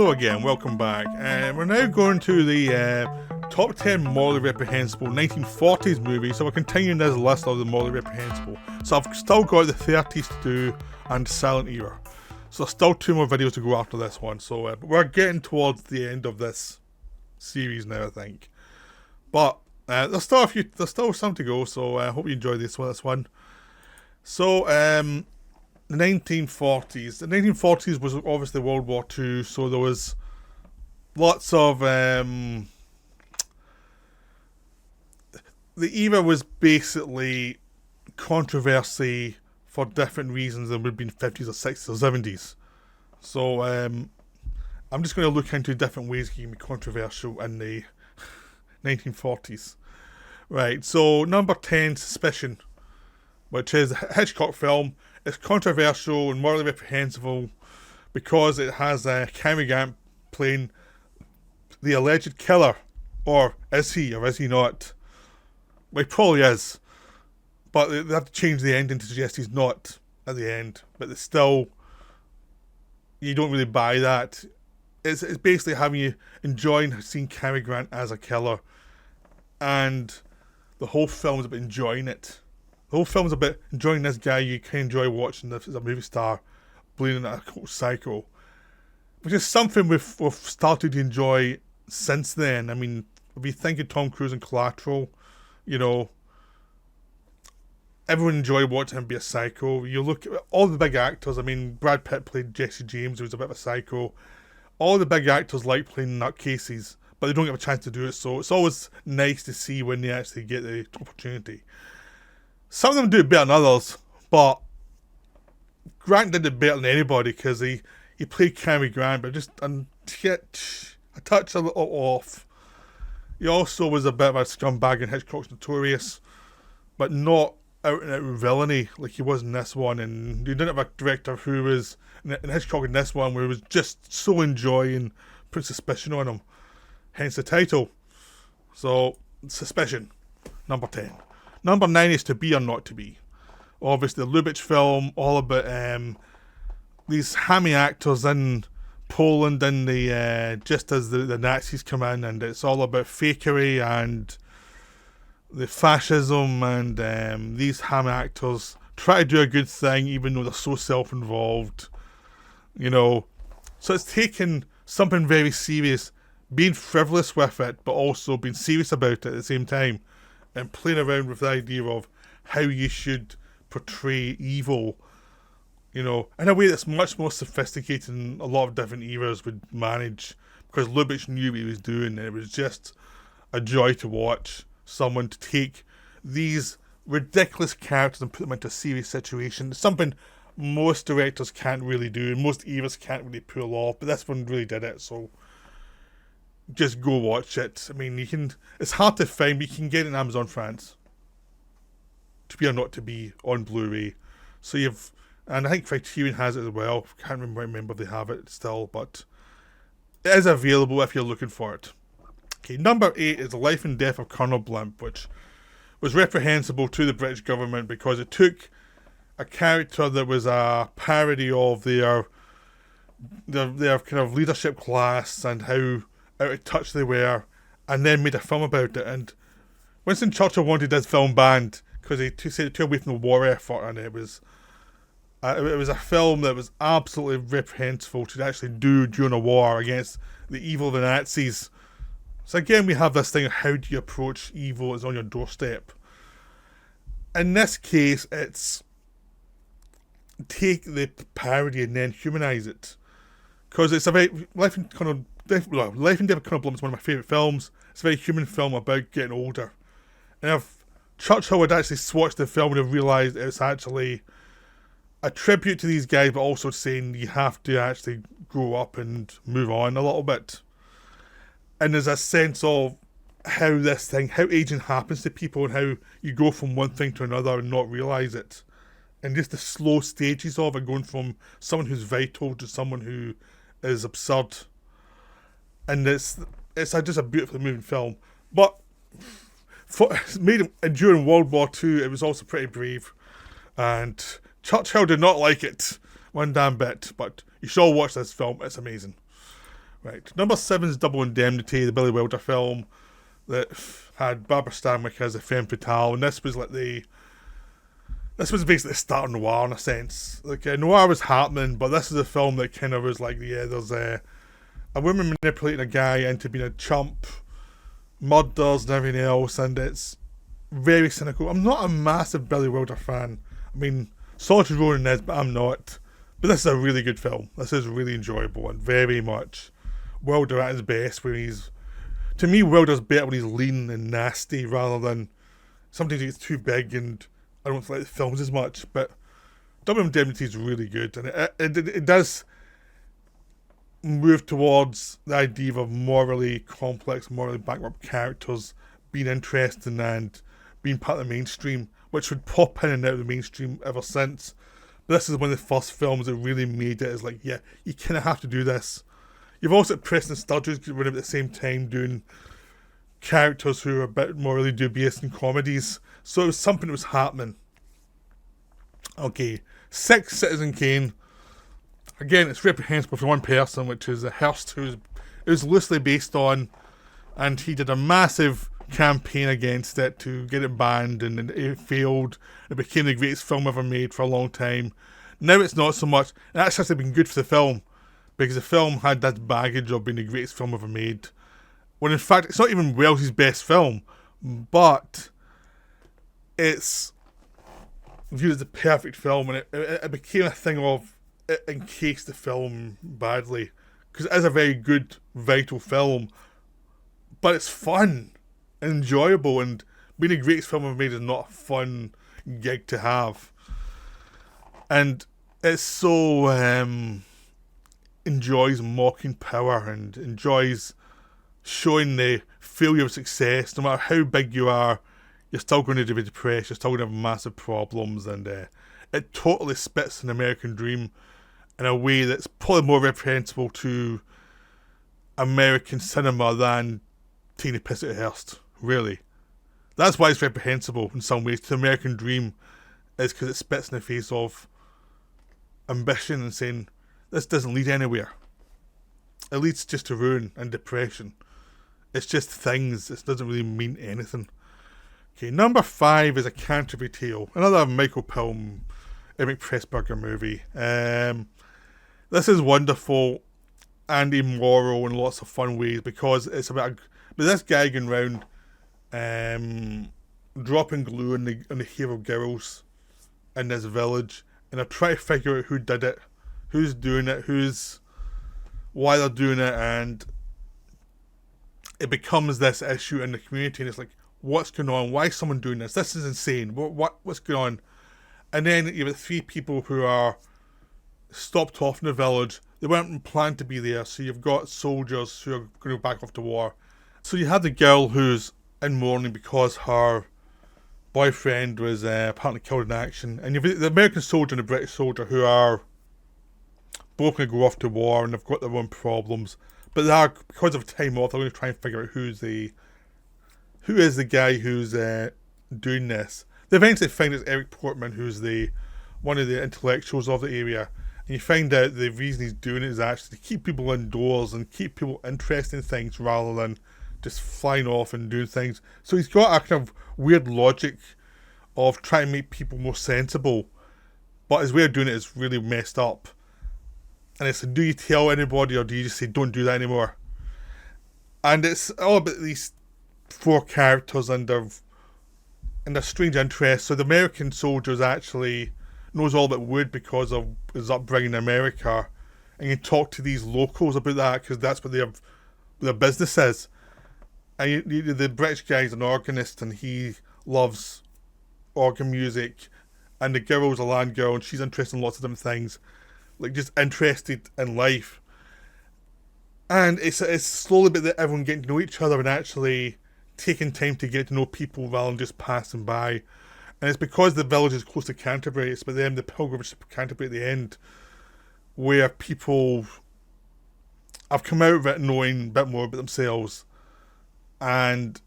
Hello again, welcome back. We're now going to the top 10 morally reprehensible 1940s movies, so we're continuing this list of the morally reprehensible. So I've still got the 30s to do and silent era. So there's still 2 more videos to go after this one, so we're getting towards the end of this series now, I think. But there's still some to go, so I hope you enjoy this one. So, the 1940s. The 1940s was obviously World War II, so there was lots of... the era was basically controversy for different reasons than would be in 50s or 60s or 70s. So, I'm just going to look into different ways it can be controversial in the 1940s. Right, so number 10, Suspicion, which is a Hitchcock film. It's controversial and morally reprehensible because it has Cary Grant playing the alleged killer. Or is he not? Well, he probably is. But they have to change the ending to suggest he's not at the end. But it's still, you don't really buy that. It's basically having you enjoying seeing Cary Grant as a killer. And the whole film is about enjoying it. The whole film's about enjoying this guy you can enjoy watching this as a movie star bleeding a psycho. Which is something we've started to enjoy since then. I mean, if you think of Tom Cruise and Collateral, you know, everyone enjoyed watching him be a psycho. You look at all the big actors. I mean, Brad Pitt played Jesse James, who was a bit of a psycho. All the big actors like playing nutcases, but they don't get a chance to do it, so it's always nice to see when they actually get the opportunity. Some of them do it better than others, but Grant did it better than anybody because he played Cary Grant, but just a touch a little off. He also was a bit of a scumbag in Hitchcock's Notorious, but not out and out villainy like he was in this one. And you didn't have a director who was in Hitchcock in this one where he was just so enjoying putting suspicion on him. Hence the title. So, Suspicion, number 10. Number 9 is To Be or Not to Be. Obviously, the Lubitsch film, all about these hammy actors in Poland and just as the Nazis come in, and it's all about fakery and the fascism, and these hammy actors try to do a good thing even though they're so self-involved, you know. So it's taking something very serious, being frivolous with it, but also being serious about it at the same time, and playing around with the idea of how you should portray evil, you know, in a way that's much more sophisticated than a lot of different eras would manage, because Lubitsch knew what he was doing, and it was just a joy to watch someone to take these ridiculous characters and put them into a serious situation. It's something most directors can't really do, and most eras can't really pull off, but this one really did it, so just go watch it. I mean, it's hard to find, but you can get it in Amazon France. To Be or Not to Be on Blu-ray. So and I think Criterion has it as well. Can't remember if they have it still, but it is available if you're looking for it. Okay, number 8 is The Life and Death of Colonel Blimp, which was reprehensible to the British government because it took a character that was a parody of their kind of leadership class and how out of touch they were, and then made a film about it. And Winston Churchill wanted this film banned because he said it took away from the war effort, and it was a film that was absolutely reprehensible to actually do during a war against the evil of the Nazis. So again, we have this thing of how do you approach evil that's on your doorstep. In this case, it's take the parody and then humanise it, because it's a very Life and Death of Colonel Blimp is one of my favourite films. It's a very human film about getting older. And if Churchill had actually watched the film, would have realised it's actually a tribute to these guys, but also saying you have to actually grow up and move on a little bit. And there's a sense of how aging happens to people, and how you go from one thing to another and not realise it. And just the slow stages of it, going from someone who's vital to someone who is absurd. And it's just a beautifully moving film. But made during World War II, it was also pretty brave. And Churchill did not like it one damn bit. But you should all watch this film. It's amazing. Right. Number 7 is Double Indemnity, the Billy Wilder film that had Barbara Stanwyck as a femme fatale, and this was basically the start of noir in a sense. Noir was happening, but this is a film that kind of was like, yeah, there's a woman manipulating a guy into being a chump, murders and everything else, and it's very cynical. I'm not a massive Billy Wilder fan. I mean, Saoirse Ronan is, but I'm not. But this is a really good film. This is really enjoyable and very much Wilder at his best, where to me, Wilder's better when he's lean and nasty rather than sometimes he gets too big and I don't like the films as much. But Double Indemnity is really good, and it does move towards the idea of morally complex, morally bankrupt characters being interesting and being part of the mainstream, which would pop in and out of the mainstream ever since. But this is one of the first films that really made it as like, yeah, you kind of have to do this. You've also got Preston Sturges running at the same time doing characters who are a bit morally dubious in comedies. So it was something that was happening. Okay, 6, Citizen Kane. Again, it's reprehensible for one person, which is a Hearst, who it was loosely based on, and he did a massive campaign against it to get it banned, and it failed. It became the greatest film ever made for a long time. Now it's not so much, and that's actually been good for the film, because the film had that baggage of being the greatest film ever made, when in fact it's not even Wells's best film, but it's viewed as the perfect film, and it became a thing of it encased the film badly, because it is a very good, vital film, but it's fun and enjoyable, and being the greatest film ever made is not a fun gig to have. And it so enjoys mocking power and enjoys showing the failure of success. No matter how big you are, you're still going to be depressed, you're still going to have massive problems, and it totally spits an American dream in a way that's probably more reprehensible to American cinema than taking a piss at Hearst, really. That's why it's reprehensible in some ways to the American dream, is because it spits in the face of ambition and saying, this doesn't lead anywhere. It leads just to ruin and depression. It's just things, it doesn't really mean anything. Okay, number 5 is A Canterbury Tale, another Michael Pilm, Eric Pressburger movie. This is wonderful and immoral in lots of fun ways, because it's about this guy going around dropping glue on the hair of girls in this village, and I try to figure out who did it, who's doing it, why they're doing it, and it becomes this issue in the community, and it's like, what's going on? Why is someone doing this? This is insane. What's going on? And then you have 3 people who are stopped off in the village. They weren't planned to be there, so you've got soldiers who are going back off to war. So you have the girl who's in mourning because her boyfriend was apparently killed in action, and you've the American soldier and the British soldier who are both going to go off to war, and they've got their own problems, but they are, because of time off, they're going to try and figure out who is the guy who's doing this. They eventually find it's Eric Portman, who's one of the intellectuals of the area, and you find out the reason he's doing it is actually to keep people indoors and keep people interested in things rather than just flying off and doing things. So he's got a kind of weird logic of trying to make people more sensible, but his way of doing it is really messed up. And it's, do you tell anybody, or do you just say don't do that anymore? And it's all about these 4 characters and their strange interests. So the American soldier actually knows all about wood because of his upbringing in America, and you talk to these locals about that because that's what their business is. And the British guy's an organist, and he loves organ music, and the girl's a land girl, and she's interested in lots of different things, like just interested in life. And it's slowly bit that everyone getting to know each other and actually taking time to get to know people rather than just passing by. And it's because the village is close to Canterbury, it's about them, the pilgrimage to Canterbury at the end, where people have come out of it knowing a bit more about themselves. And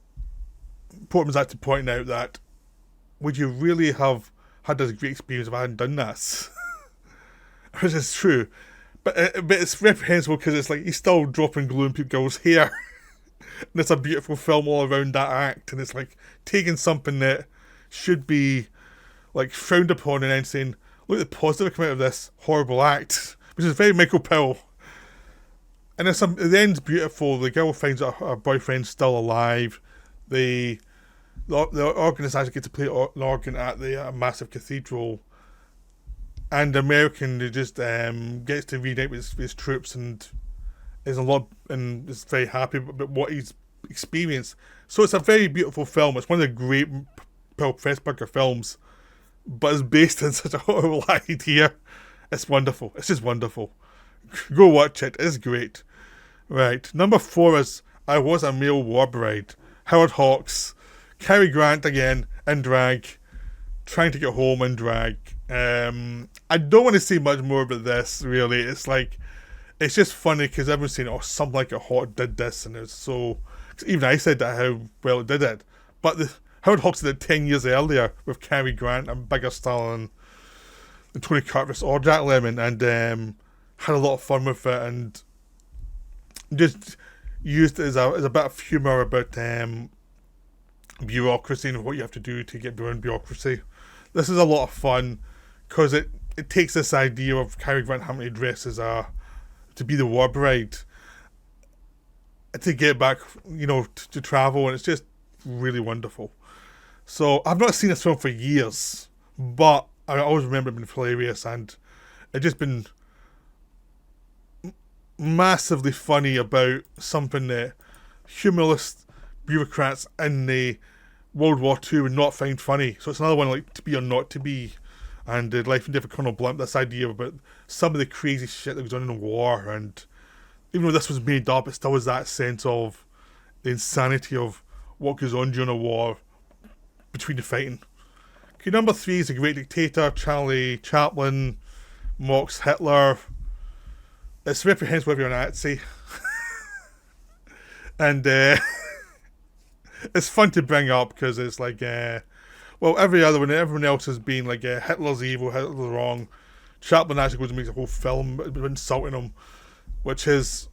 Portman's actually pointing out that, would you really have had this great experience if I hadn't done this? Which is true. but it's reprehensible because it's like he's still dropping glue in people's hair. And it's a beautiful film all around that act, and it's like taking something that should be like frowned upon and then saying, look at the positive come out of this horrible act, which is very Michael Pill. And the end's beautiful. The girl finds out her boyfriend's still alive. The organist actually gets to play an organ at the massive cathedral, and the American who just gets to reunite with his troops and is is very happy about what he's experienced. So it's a very beautiful film. It's one of the great Paul Pressburger films, but it's based on such a horrible idea. It's wonderful. It's just wonderful. Go watch it. It's great. Right. Number 4 is I Was a Male War Bride. Howard Hawks. Cary Grant again in drag. Trying to get home in drag. I don't want to say much more about this, really. It's like, it's just funny because everyone's saying, oh, Some Like It Hot did this, and it's so... Even I said that, how well it did it. But Howard Hawks did it 10 years earlier with Cary Grant and bigger star than Tony Curtis or Jack Lemmon, and had a lot of fun with it, and just used it as a bit of humour about bureaucracy and what you have to do to get around bureaucracy. This is a lot of fun because it takes this idea of Cary Grant having to dress as to be the war bride to get back, to travel, and it's just really wonderful. So I've not seen this film for years, but I always remember it being hilarious, and it just been massively funny about something that humorless bureaucrats in the World War II would not find funny. So it's another one like To Be or Not to Be, and Life and Death of Colonel Blimp. This idea about some of the crazy shit that was done in the war, and even though this was made up, it still was that sense of the insanity of what goes on during a war between the fighting. Okay, number 3 is The Great Dictator. Charlie Chaplin mocks Hitler. It's reprehensible if you're a Nazi. And it's fun to bring up because it's like, everyone else has been like, Hitler's evil, Hitler's wrong. Chaplin actually goes and makes a whole film insulting him, which is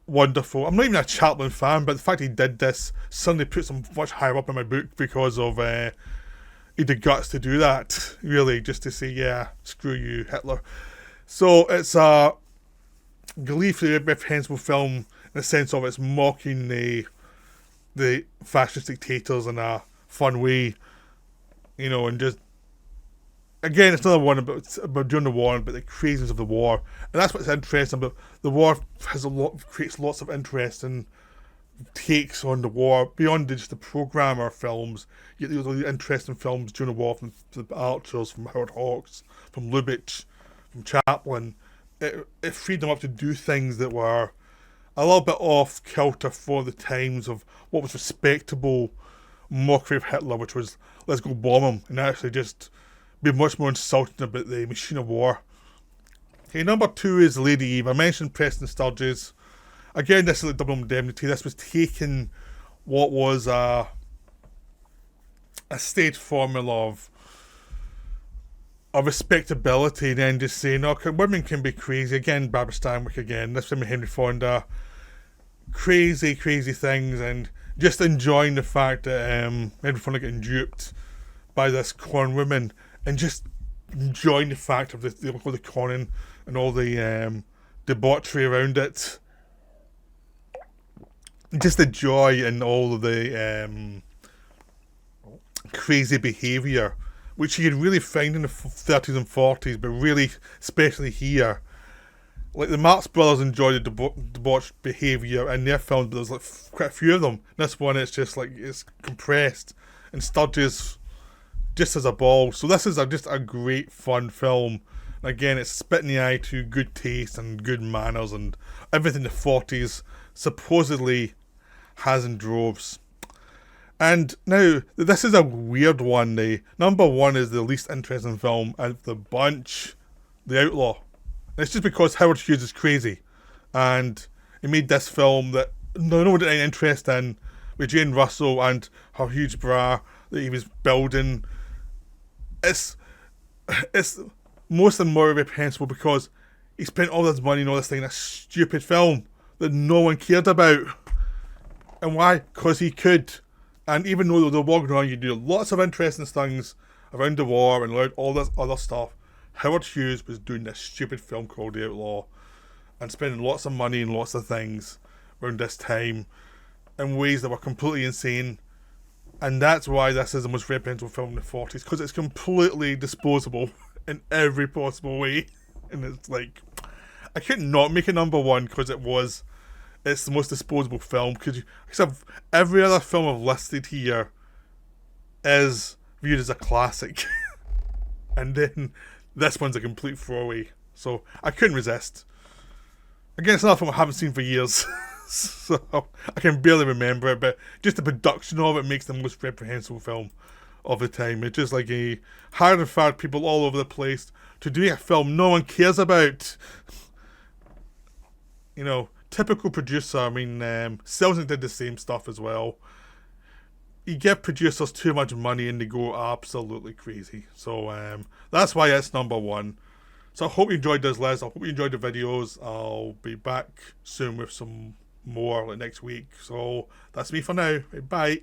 wonderful. I'm not even a Chaplin fan, but the fact he did this suddenly puts him much higher up in my book because of he had the guts to do that, really, just to say, yeah, screw you, Hitler. So it's a gleefully reprehensible film in the sense of it's mocking the fascist dictators in a fun way, and just, again, it's another one about during the war, but the craziness of the war, and that's what's interesting. But the war creates lots of interesting takes on the war beyond just the programmer films. You get these really interesting films during the war from the Archers, from Howard Hawks, from Lubitsch, from Chaplin. It freed them up to do things that were a little bit off kilter for the times of what was respectable mockery of Hitler, which was let's go bomb him, and actually just be much more insulting about the machine of war. Okay, number 2 is Lady Eve. I mentioned Preston Sturges. Again, this is like Double Indemnity. This was taking what was a stage formula of respectability, and then just saying, women can be crazy. Again, Barbara Stanwyck again. This film with Henry Fonda. Crazy, crazy things, and just enjoying the fact that Henry Fonda getting duped by this con woman, and just enjoying the fact of the conning and all the debauchery around it. Just the joy and all of the crazy behaviour, which you can really find in the 30s and 40s, but really, especially here. Like the Marx Brothers enjoyed the debauched behaviour in their films, but there's like quite a few of them. This one, it's just like, it's compressed, and Sturges just as a ball. So this is just a great fun film. And again, it's spit in the eye to good taste and good manners and everything the 40s supposedly has in droves. And now, this is a weird one. Number 1 is the least interesting film out of the bunch, The Outlaw. And it's just because Howard Hughes is crazy, and he made this film that no one had any interest in, with Jane Russell and her huge bra that he was building. It's most and more reprehensible because he spent all this money and all this thing in a stupid film that no one cared about. And why? Because he could. And even though they're walking around, you do lots of interesting things around the war and all this other stuff, Howard Hughes was doing this stupid film called The Outlaw and spending lots of money and lots of things around this time in ways that were completely insane. And that's why this is the most reprehensible film in the 40s, because it's completely disposable in every possible way. And it's like, I couldn't not make it number one because it's the most disposable film. Except every other film I've listed here is viewed as a classic. And then this one's a complete throwaway. So I couldn't resist. Again, it's another film I haven't seen for years. So I can barely remember it, but just the production of it makes the most reprehensible film of the time. It's just like a hired and fired people all over the place to do a film no one cares about. You know, typical producer. I mean, Selznick did the same stuff as well. You give producers too much money and they go absolutely crazy. So that's why it's number one. So I hope you enjoyed this list. I hope you enjoyed the videos. I'll be back soon with some more like next week. So that's me for now. Bye.